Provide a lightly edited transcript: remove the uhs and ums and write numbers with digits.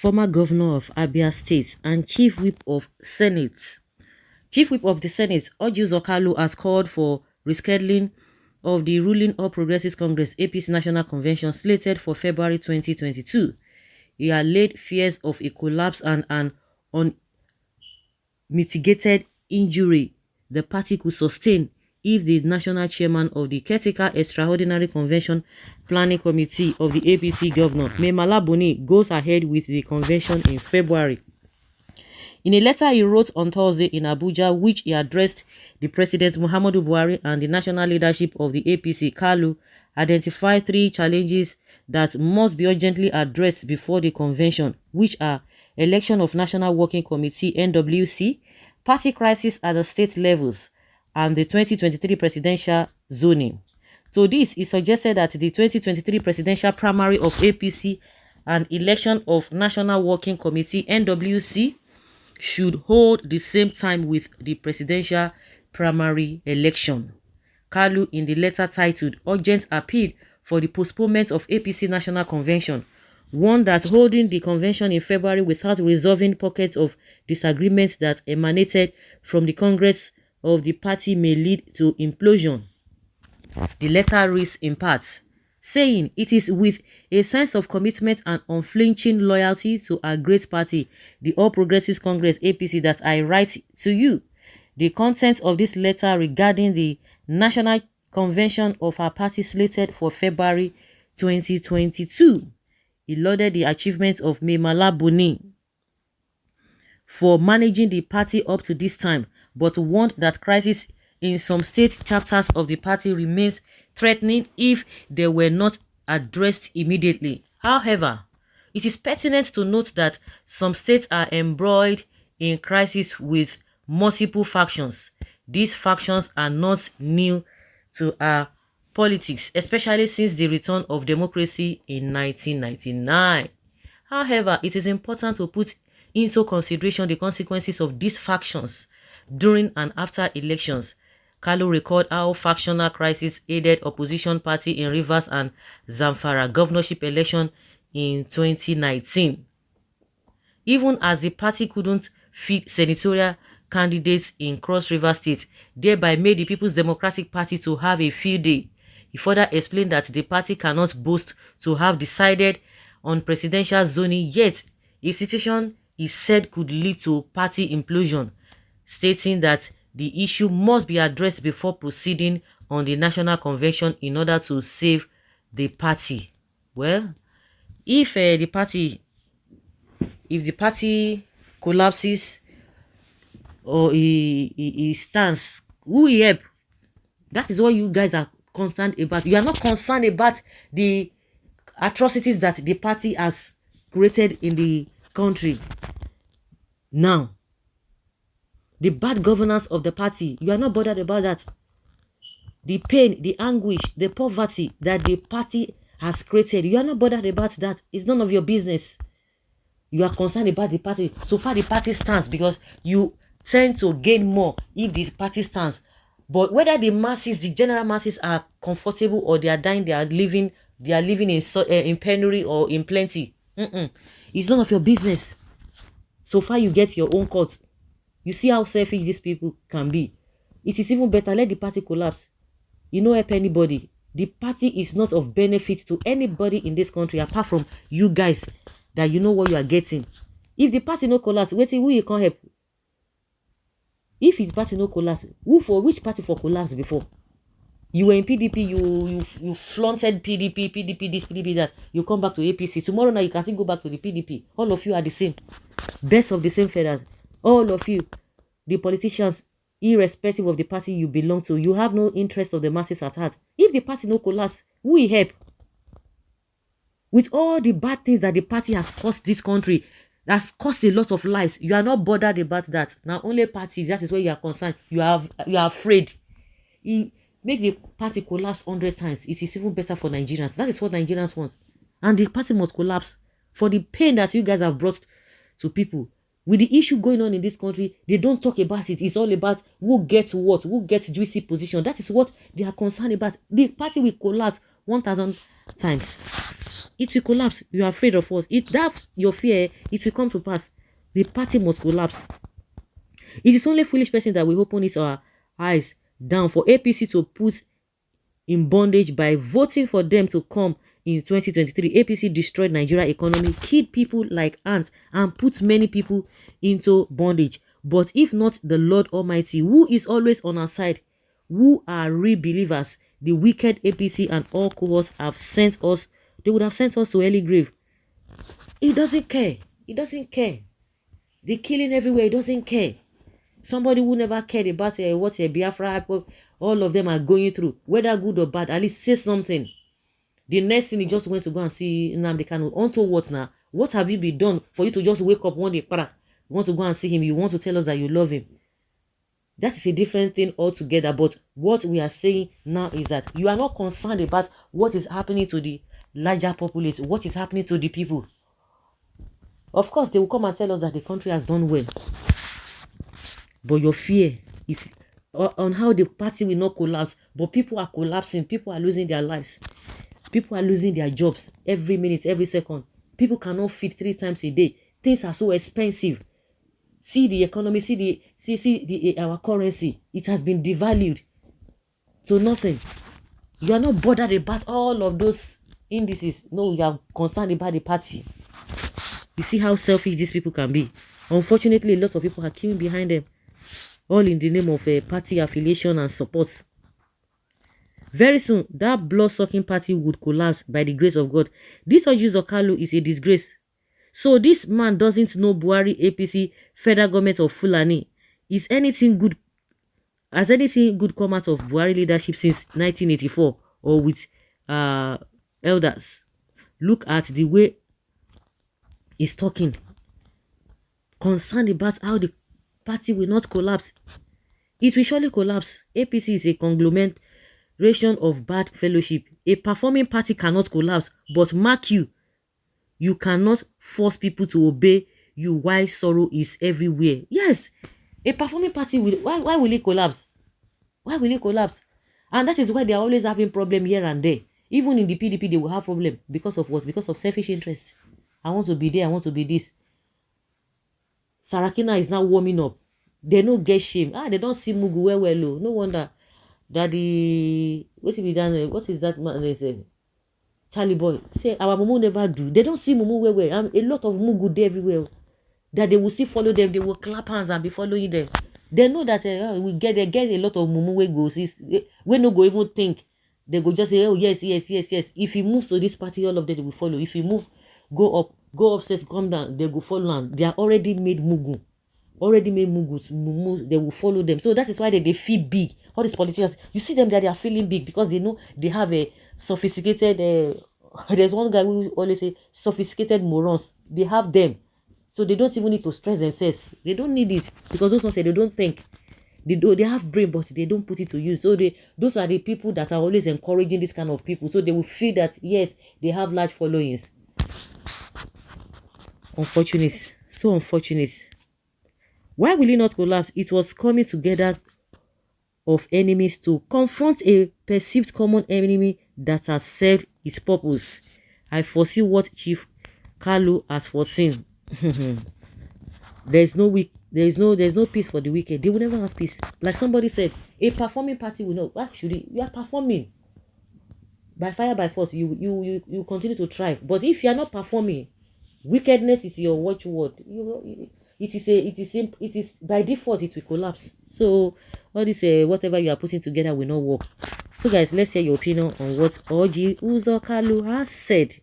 former governor of Abia State and Chief Whip of Senate. Chief Whip of the Senate, Orji Kalu, has called for rescheduling of the ruling All Progressives Congress APC National Convention slated for February 2022. He allayed fears of a collapse and an unmitigated injury the party could sustain if the national chairman of the caretaker extraordinary convention planning committee of the APC governor, Ç0LLAÞSE, goes ahead with the convention in February. In a letter he wrote on Thursday in Abuja, which he addressed the President Muhammadu Buhari and the national leadership of the APC, Kalu identified 3 challenges that must be urgently addressed before the convention, which are election of National Working Committee (NWC), party crisis at the state levels, and the 2023 presidential zoning. To this, he suggested that the 2023 presidential primary of APC and election of National Working Committee (NWC) should hold the same time with the presidential primary election. Kalu, in the letter titled Urgent Appeal for the Postponement of APC National Convention, warned that holding the convention in February without resolving pockets of disagreements that emanated from the Congress of the party may lead to implosion. The letter reads in part, saying, "It is with a sense of commitment and unflinching loyalty to our great party, the All Progressives Congress APC, that I write to you. The content of this letter regarding the National Convention of our party slated for February 2022. He lauded the achievements of Ç0LLAÞSE for managing the party up to this time, but warned that crisis in some state chapters of the party remains threatening if they were not addressed immediately. However, it is pertinent to note that some states are embroiled in crisis with multiple factions. These factions are not new to our politics, especially since the return of democracy in 1999. However, it is important to put into consideration the consequences of these factions during and after elections. Kalu recalled how factional crisis aided opposition party in Rivers and Zamfara governorship election in 2019. Even as the party couldn't fit senatorial candidates in Cross River State, thereby made the People's Democratic Party to have a field day. He further explained that the party cannot boast to have decided on presidential zoning, yet a situation he said could lead to party implosion, stating that the issue must be addressed before proceeding on the national convention in order to save the party. Well, if the party collapses or he stands, who will help? That is what you guys are concerned about. You are not concerned about the atrocities that the party has created in the country. Now, the bad governance of the party, you are not bothered about that. The pain, the anguish, the poverty that the party has created, you are not bothered about that. It's none of your business. You are concerned about the party. So far the party stands because you tend to gain more if the party stands. But whether the masses, the general masses, are comfortable or they are dying, they are living in penury or in plenty, it's none of your business. So far you get your own cut. You see how selfish these people can be. It is even better, let the party collapse. You don't help anybody. The party is not of benefit to anybody in this country apart from you guys that you know what you are getting. If the party no collapse, who you can't help? If the party no collapse, which party for collapse before? You were in PDP, you flaunted PDP this, PDP that. You come back to APC. Tomorrow now you can still go back to the PDP. All of you are the same. Best of the same feathers. All of you, the politicians, irrespective of the party you belong to, you have no interest of the masses at heart. If the party no collapse, who will help? With all the bad things that the party has cost this country, that's cost a lot of lives, you are not bothered about that. Now only party, that is where you are concerned. You are afraid. Make the party collapse 100 times. It is even better for Nigerians. That is what Nigerians want. And the party must collapse for the pain that you guys have brought to people. With the issue going on in this country, they don't talk about it. It's all about who gets what, who gets juicy position. That is what they are concerned about. The party will collapse 1,000 times. It will collapse. You are afraid of what? Your fear, it will come to pass. The party must collapse. It is only foolish person that will open its eyes down for APC to put in bondage by voting for them to come in 2023. APC destroyed Nigeria economy, killed people like ants, and put many people into bondage. But if not the Lord Almighty, who is always on our side, who are real believers, the wicked APC and all cohorts have sent us, they would have sent us to early grave. He doesn't care. He doesn't care. The killing everywhere, he doesn't care. Somebody who never cared about what Biafra, all of them are going through, whether good or bad, at least say something. The next thing, he just went to go and see Nnamdi Kanu. Onto what now? What have you been done for you to just wake up one day, you want to go and see him, you want to tell us that you love him? That is a different thing altogether. But what we are saying now is that you are not concerned about what is happening to the larger populace, what is happening to the people. Of course, they will come and tell us that the country has done well. But your fear is on how the party will not collapse. But people are collapsing. People are losing their lives. People are losing their jobs every minute, every second. People cannot feed 3 times a day. Things are so expensive. See the economy, see our currency. It has been devalued to nothing. You are not bothered about all of those indices. No, you are concerned about the party. You see how selfish these people can be. Unfortunately, a lot of people are queuing behind them, all in the name of a party affiliation and support. Very soon, that blood-sucking party would collapse by the grace of God. This Orji Kalu is a disgrace. So this man doesn't know Buhari, APC, federal government of Fulani. Has anything good come out of Buhari leadership since 1984 or with elders? Look at the way he's talking. Concerned about how the party will not collapse. It will surely collapse. APC is a conglomeration of bad fellowship. A performing party cannot collapse. But mark you, you cannot force people to obey you while sorrow is everywhere. Yes, a performing party will. Why will it collapse? Why will it collapse? And that is why they are always having problem here and there. Even in the PDP, they will have problem because of what? Because of selfish interest. I want to be there. I want to be this. Sarakina is now warming up. They no get shame. They don't see Mugu well. No wonder that what is that man they say? Charlie boy say our mumu never do. They don't see mumu well. A lot of mugu there everywhere. That they will still follow them. They will clap hands and be following them. They know that we get a lot of mumu we go see. We no go even think. They go just say, oh yes. If he moves to this party, all of them they will follow. If he move, go upstairs, come down, they go follow. And they are already made mugu. Mumu, they will follow them. So that is why they feel big. All these politicians, you see them that they are feeling big because they know they have a sophisticated. There's one guy who always say sophisticated morons. They have them, so they don't even need to stress themselves. They don't need it because those ones say they don't think. They have brain, but they don't put it to use. So those are the people that are always encouraging this kind of people. So they will feel that yes, they have large followings. Unfortunate, so unfortunate. Why will it not collapse? It was coming together of enemies to confront a perceived common enemy that has served its purpose. I foresee what Chief Kalu has foreseen. There's no peace for the wicked. They will never have peace. Like somebody said, a performing party will not. Actually, we are performing. By fire, by force, you continue to thrive. But if you are not performing, wickedness is your watchword. It is by default it will collapse. So all this whatever you are putting together will not work. So guys, let's hear your opinion on what Orji Kalu has said.